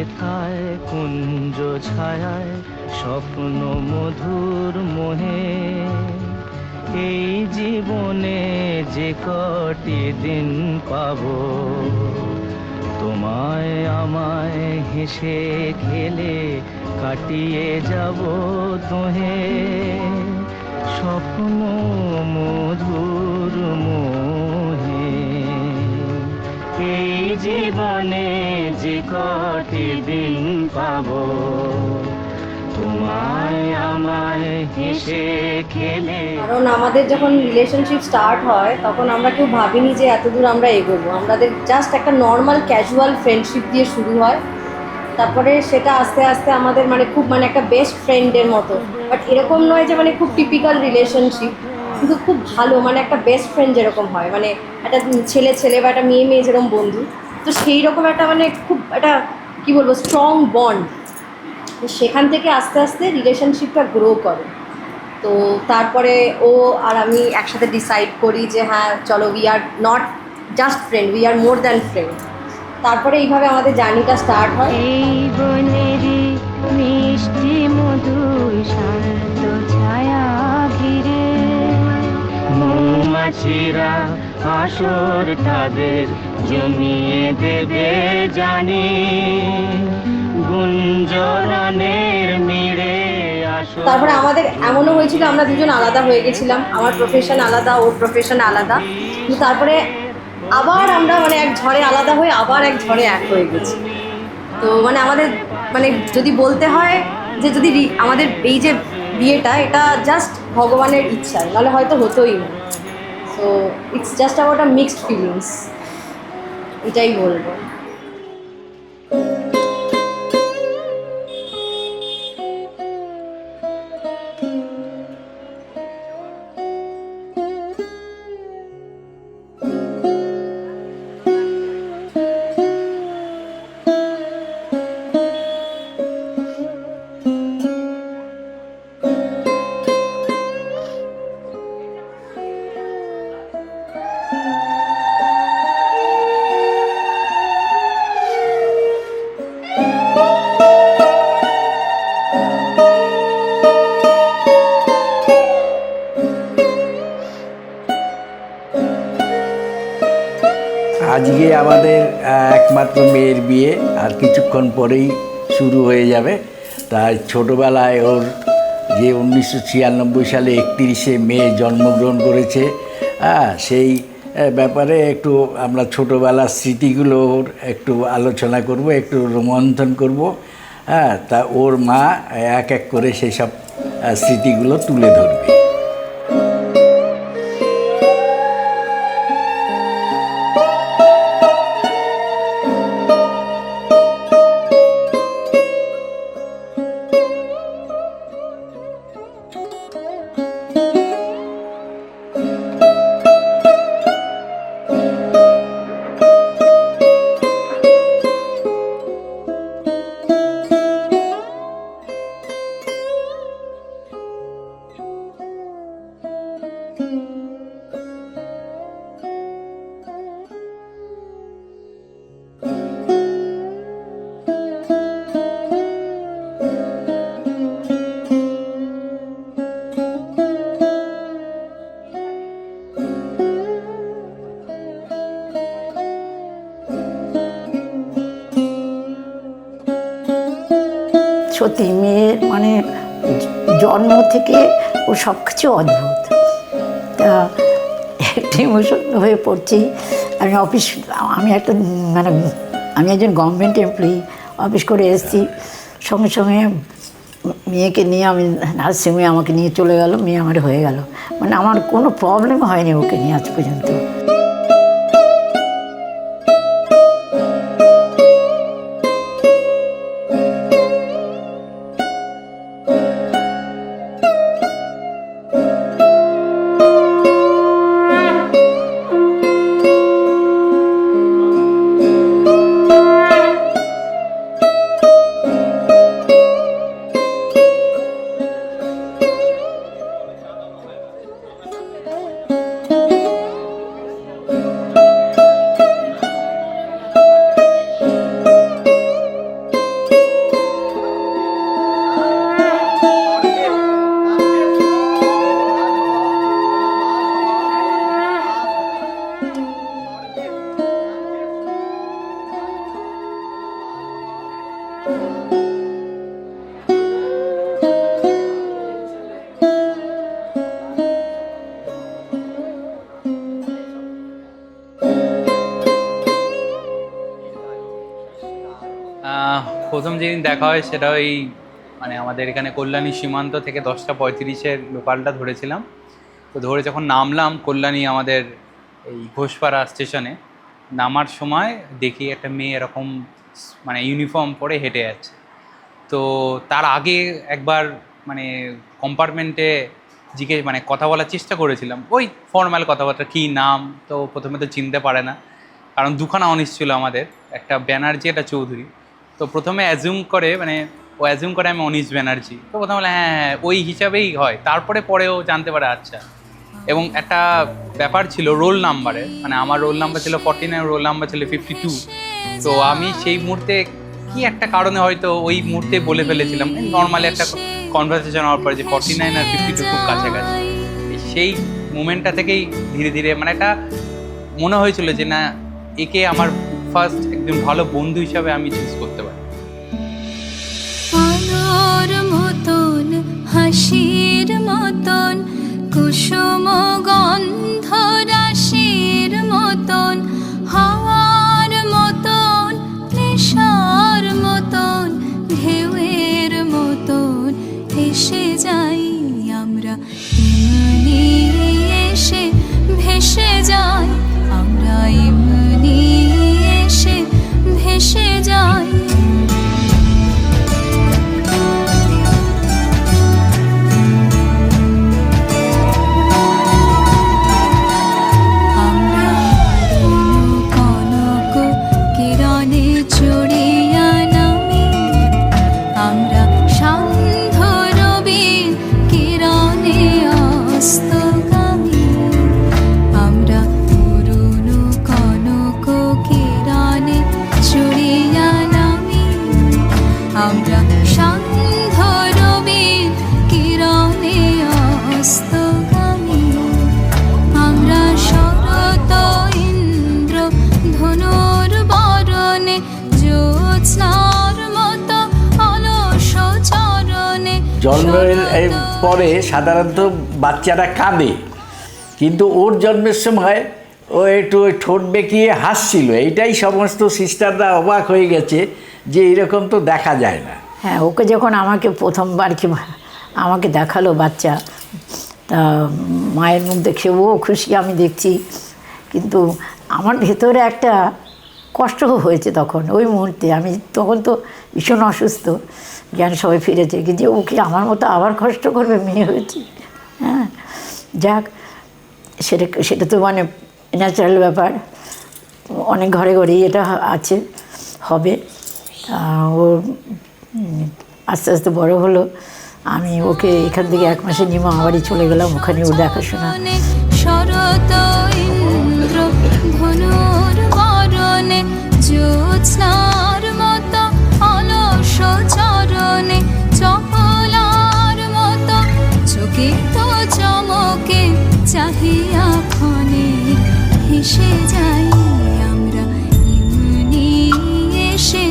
যেথায় কুঞ্জ ছায়ায় স্বপ্ন মধুর মোহে, এই জীবনে যে কটি দিন পাবো, তোমায় আমায় হেসে খেলে কাটিয়ে যাব তোহে, স্বপ্ন মধুর মোহে। এই জীবনে যে কটি দিন পাবো, তোমায় আমায় হেসে খেলে। কারণ আমাদের যখন রিলেশনশিপ স্টার্ট হয় তখন আমরা কেউ ভাবিনি যে এত দূর আমরা এগোবো। আমাদের জাস্ট একটা নর্মাল ক্যাজুয়াল ফ্রেন্ডশিপ দিয়ে শুরু হয়, তারপরে সেটা আস্তে আস্তে আমাদের খুব একটা বেস্ট ফ্রেন্ডের মতো। বাট এরকম নয় যে খুব টিপিক্যাল রিলেশনশিপ, কিন্তু খুব ভালো, একটা বেস্ট ফ্রেন্ড যেরকম হয়, একটা ছেলে ছেলে বা একটা মেয়ে মেয়ে যেরকম বন্ধু, তো সেই রকম একটা খুব একটা কী বলবো স্ট্রং বন্ড। তো সেখান থেকে আস্তে আস্তে রিলেশনশিপটা গ্রো করে। তো তারপরে ও আর আমি একসাথে ডিসাইড করি যে হ্যাঁ চলো, we are not just friend, we are more than friend. তারপরে এইভাবে আমাদের জার্নিটা স্টার্ট হয়। এই বনেরই মিষ্টি মধুর শান্ত ছায়া ঘিরে মৌমাছিরা আসর তাদের জমিয়ে দেবে জানি, গুঞ্জরণের মিড়ে আসর। তারপরে আমাদের এমনও হয়েছিল আমরা দুজন আলাদা হয়ে গেছিলাম, আমার প্রফেশন আলাদা, ওর প্রফেশন আলাদা, কিন্তু তারপরে আবার আমরা এক ঝড়ে আলাদা হয়ে আবার এক ঝড়ে এক হয়ে গেছি। তো আমাদের যদি বলতে হয় যে যদি আমাদের এই যে বিয়েটা, এটা জাস্ট ভগবানের ইচ্ছায়, নাহলে হয়তো হতোই না। So it's just about a mixed feelings, এটাই বলবো। আজকে আমাদের একমাত্র মেয়ের বিয়ে, আর কিছুক্ষণ পরেই শুরু হয়ে যাবে। তাই ছোটোবেলায় ওর যে 1996 সালে 31শে মে জন্মগ্রহণ করেছে, সেই ব্যাপারে একটু আমরা ছোটোবেলার স্মৃতিগুলোর একটু আলোচনা করব, একটু রোমন্থন করব। তা ওর মা এক এক করে সেই সব স্মৃতিগুলো তুলে ধরবে। সত্যি মেয়ের জন্ম থেকে ও সব কিছু অদ্ভুত। তা একটু ইমোশনাল হয়ে পড়ছি। আমি আমি একজন গভর্নমেন্ট এমপ্লয়ি, অফিস করে এসেছি, সঙ্গে সঙ্গে মেয়েকে নিয়ে আমি নার্সিংহোমে আমাকে নিয়ে চলে গেল, মেয়ে আমার হয়ে গেল। আমার কোনো প্রবলেম হয়নি ওকে নিয়ে আজ পর্যন্ত। প্রথম যেদিন দেখা হয় সেটা ওই মানে আমাদের এখানে কল্যাণী সীমান্ত থেকে 10:35 লোকালটা ধরেছিলাম। তো ধরে যখন নামলাম কল্যাণী আমাদের এই ঘোষপাড়া স্টেশনে, নামার সময় দেখি একটা মেয়ে এরকম মানে ইউনিফর্ম পরে হেঁটে যাচ্ছে। তো তার আগে একবার মানে কম্পার্টমেন্টে মানে কথা বলার চেষ্টা করেছিলাম, ওই ফর্মাল কথাবার্তা, কী নাম। তো প্রথমে তো চিনতে পারে না, কারণ দুখানা অনিশ ছিল আমাদের, একটা ব্যানার্জি একটা চৌধুরী। তো প্রথমে অ্যাজিউম করে আমি অনিশ ব্যানার্জি। তো প্রথমে বলে হ্যাঁ ওই হিসাবেই হয়, তারপরে পরেও জানতে পারে আচ্ছা। এবং একটা ব্যাপার ছিল রোল নাম্বারে, মানে আমার রোল নাম্বার ছিল 49, রোল নাম্বার ছিল 52। তো আমি সেই মুহূর্তে কি একটা কারণে হয়তো ওই মুহূর্তে বলে ফেলেছিলাম, নর্মালি একটা কনভারসেশন হওয়ার পরে, যে 49 আর 52 খুব কাছাকাছি। সেই মুমেন্টটা থেকেই ধীরে ধীরে মানে একটা মনে হয়েছিল যে না, একে আমার ফার্স্ট একজন ভালো বন্ধু হিসাবে আমি চুজ করতে পারি। আলোর মতন হাসির মতন কুসুম গন্ধ রাশির মতন হাওয়ার মতন নেশার মতন ঢেউয়ের মতন এসে যাই আমরা, এমনি এসে ভেসে যাই আমরা, এমনি এসে ভেসে যাই। জন্মের পরে সাধারণত বাচ্চারা কাঁদে, কিন্তু ওর জন্মের সময় ও একটু ওই ঠোঁট বেঁকিয়ে হাসছিল। এইটাই সমস্ত সিস্টাররা অবাক হয়ে গেছে যে এরকম তো দেখা যায় না। হ্যাঁ, ওকে যখন আমাকে প্রথমবার কি আমাকে দেখালো বাচ্চা, তা মায়ের মুখ দেখে ও খুশি, আমি দেখছি, কিন্তু আমার ভেতরে একটা কষ্ট হয়েছে তখন ওই মুহূর্তে। আমি তখন তো ভীষণ অসুস্থ, জ্ঞান সবাই ফিরেছে, কিন্তু ও কি আমার মতো আবার কষ্ট করবে, মেয়ে হয়েছে। হ্যাঁ, যাক, সেটা তো মানে ন্যাচারাল ব্যাপার, অনেক ঘরে ঘরেই এটা আছে, হবে। ও আস্তে আস্তে বড় হলো, আমি ওকে এখান থেকে 1 মাসে নিয়ে মামা বাড়ি চলে গেলাম, ওখানে ওর দেখাশোনা। শরৎ ইন্দ্র ধনুর বরণে জ্যোৎস্নার মতো অলস চরণে চপলার মতো চোখে তো চমকে চাহিয়া ক্ষণে ভেসে যাই আমরা, এমনি এসে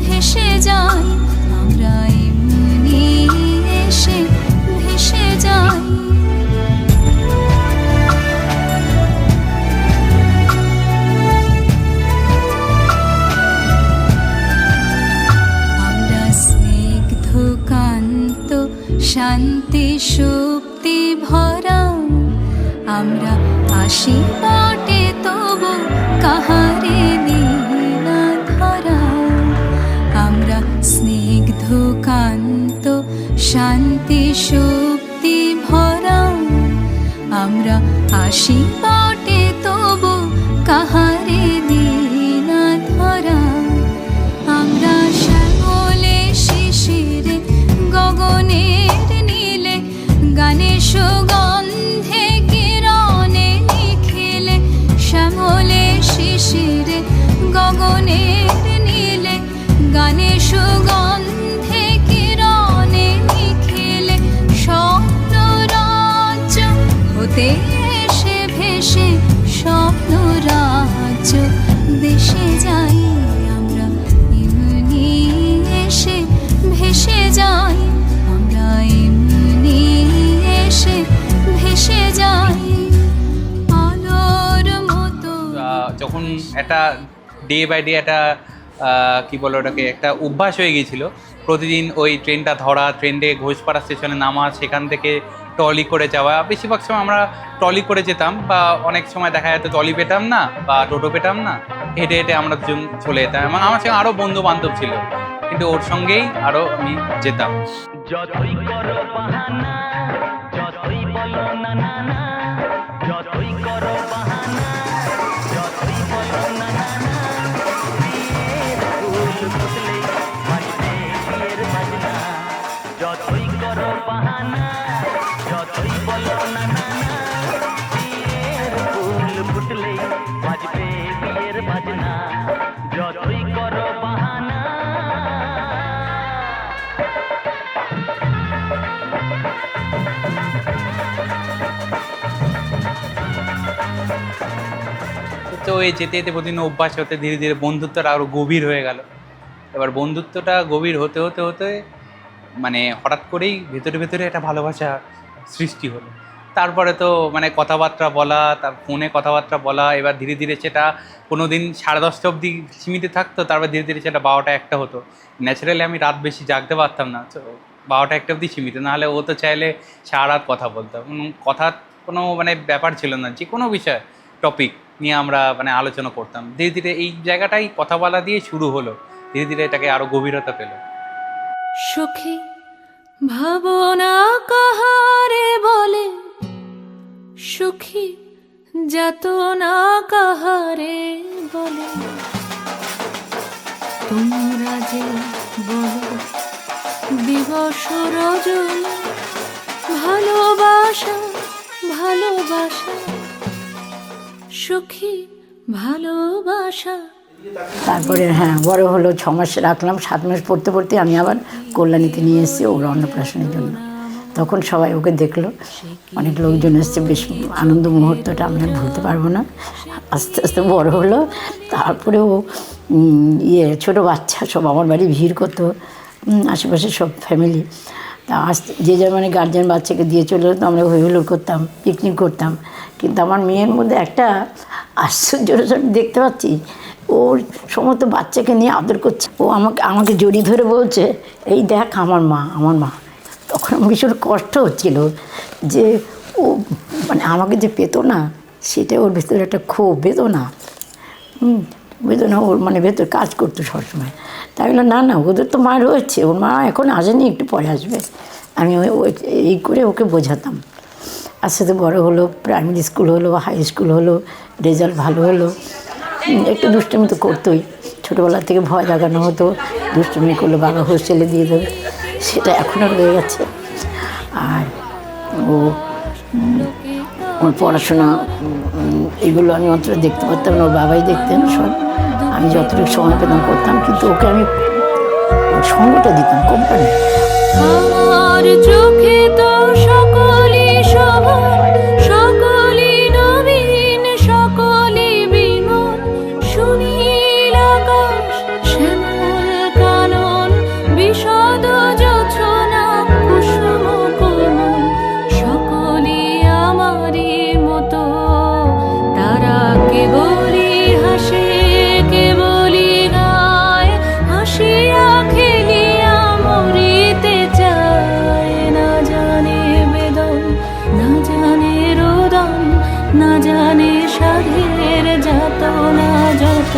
ভেসে যাই আমরা, এমনি এসে ভেসে যাই। শান্তি শক্তি ভরা আমরা আসি বটে, তবু কাহারে লীলা ধরা। আমরা স্নিগ্ধ কান্ত শান্তি শক্তি ভরা আমরা আসি বটে, তবু কাহারে লীলা ধরা। আমরা শ্যামলে শিশিরে গগনের নীলে গানে সুগন্ধে কিরণে নিখিলে, শ্যামলে শিশিরে গগনের নীলে গানে সুগন্ধে কিরণে নিখিলে, স্বপ্ন রাজ্য হতে এসে ভেসে স্বপ্ন রাজ্য দেশে যাই আমরা, এমনি এসে একটা ডে বাই ডে একটা কী বলে ওটাকে একটা অভ্যাস হয়ে গিয়েছিলো। প্রতিদিন ওই ট্রেনটা ধরা, ট্রেনে ঘোষপাড়া স্টেশনে নামা, সেখান থেকে ট্রলি করে যাওয়া। বেশিরভাগ সময় আমরা ট্রলি করে যেতাম, বা অনেক সময় দেখা যেত ট্রলি পেতাম না বা টোটো পেতাম না, হেঁটে হেঁটে আমরা দুজন চলে যেতাম। এবং আমার সঙ্গে আরও বন্ধু বান্ধব ছিল, কিন্তু ওর সঙ্গেই আরও আমি যেতাম। যতই করো বাহানা, যতই বলো না না না, যতই করো বাহানা, যতই বলো না না না, বিয়ের ফুল ফুটলে বাজবে বিয়ের বাজনা। যতই করো বাহানা, যতই বলো না না না, বিয়ের ফুল ফুটলে বাজবে বিয়ের বাজনা। যতই করো বাহানা। তো এই যেতে যেতে প্রতিদিন অভ্যাস হতে ধীরে ধীরে বন্ধুত্বটা আরও গভীর হয়ে গেল। এবার বন্ধুত্বটা গভীর হতে হতে হতে মানে হঠাৎ করেই ভেতরে ভেতরে একটা ভালোবাসা সৃষ্টি হলো। তারপরে তো মানে কথাবার্তা বলা, তার ফোনে কথাবার্তা বলা, এবার ধীরে ধীরে সেটা কোনো দিন 10:30 অবধি সীমিত থাকতো, তারপর ধীরে ধীরে সেটা 12টা-1টা হতো। ন্যাচারালি আমি রাত বেশি জাগতে পারতাম না, তো 12টা-1টা অবধি সীমিত, নাহলে ও তো চাইলে সারা রাত কথা বলতাম। কথা কোনো মানে ব্যাপার ছিল না, যে কোনো বিষয় টপিক নিয়ে আমরা মানে আলোচনা করতাম। ধীরে ধীরে এই জায়গাটাই কথা বলা দিয়ে শুরু হলো, ধীরে ধীরে এটাকে আরও গভীরতা পেল। সুখী ভাবনা কাহারে বলে, সুখী যাতনা কাহারে বলে, তোমরা যে বলো দিবস রজনী, ভালোবাসা ভালোবাসা, সুখী ভালোবাসা। তারপরে হ্যাঁ বড় হলো, 6 মাস রাখলাম। 7 মাস পড়তে পড়তে আমি আবার কল্যাণীতে নিয়ে এসেছি ওর অন্নপ্রাশনের জন্য। তখন সবাই ওকে দেখলো, অনেক লোকজন এসছে, বেশ আনন্দ মুহূর্তটা আমরা ভুলতে পারবো না। আস্তে আস্তে বড় হলো, তারপরে ও ছোটো বাচ্চা সব আমার বাড়ি ভিড় করতো, আশেপাশে সব ফ্যামিলি। তা আসতে যে যার মানে গার্জেন বাচ্চাকে দিয়ে চলে যেত, আমরা হই হুল্লোড় করতাম, পিকনিক করতাম। কিন্তু আমার মেয়ের মধ্যে একটা আশ্চর্য দেখতে পাচ্ছি, ওর সমস্ত বাচ্চাকে নিয়ে আদর করছে। ও আমাকে জড়িয়ে ধরে বলছে, এই দেখ আমার মা, আমার মা। তখন আমার ভীষণ কষ্ট হচ্ছিল যে ও মানে আমাকে যে পেতো না, সেটা ওর ভেতরে একটা ক্ষোভ, বেদনা ওর মানে ভেতরে কাজ করতো সবসময়। তাই বললো না না, ওদের তো মা রয়েছে, ওর মা এখন আসেনি, একটু পরে আসবে। আমি এই করে ওকে বোঝাতাম। আস্তে আস্তে বড়ো হলো, প্রাইমারি স্কুল হলো, হাই স্কুল হলো, রেজাল্ট ভালো হলো। একটু দুষ্টুমি তো করতোই, ছোটোবেলা থেকে ভয় লাগানো হতো, দুষ্টুমি করলে বাবা হোস্টেলে দিয়ে দেবে, সেটা এখনও রয়ে গেছে। আর ওর পড়াশোনা এগুলো আমি অতটা দেখতে পারতাম না, ওর বাবাই দেখতেন সব। আমি যতটুকু সময় পেতাম করতাম, কিন্তু ওকে আমি সঙ্গটা দিতাম কোম্পানি। আমার চোখে তো সকলই সবার, সকলই নবীন, সকলই বিমল, সুনীল আকাশ, শ্যামল কানন, বিশদ জোছনা, কুসুম কোমল, সকলই আমারই মতো। তারা কেবলই হাসে, কেবলই গায়, হাসিয়া খেলিয়া মরিতে চায়। না জানে বেদন, না জানে রোদন, না জানে সাধের যাতনা যত।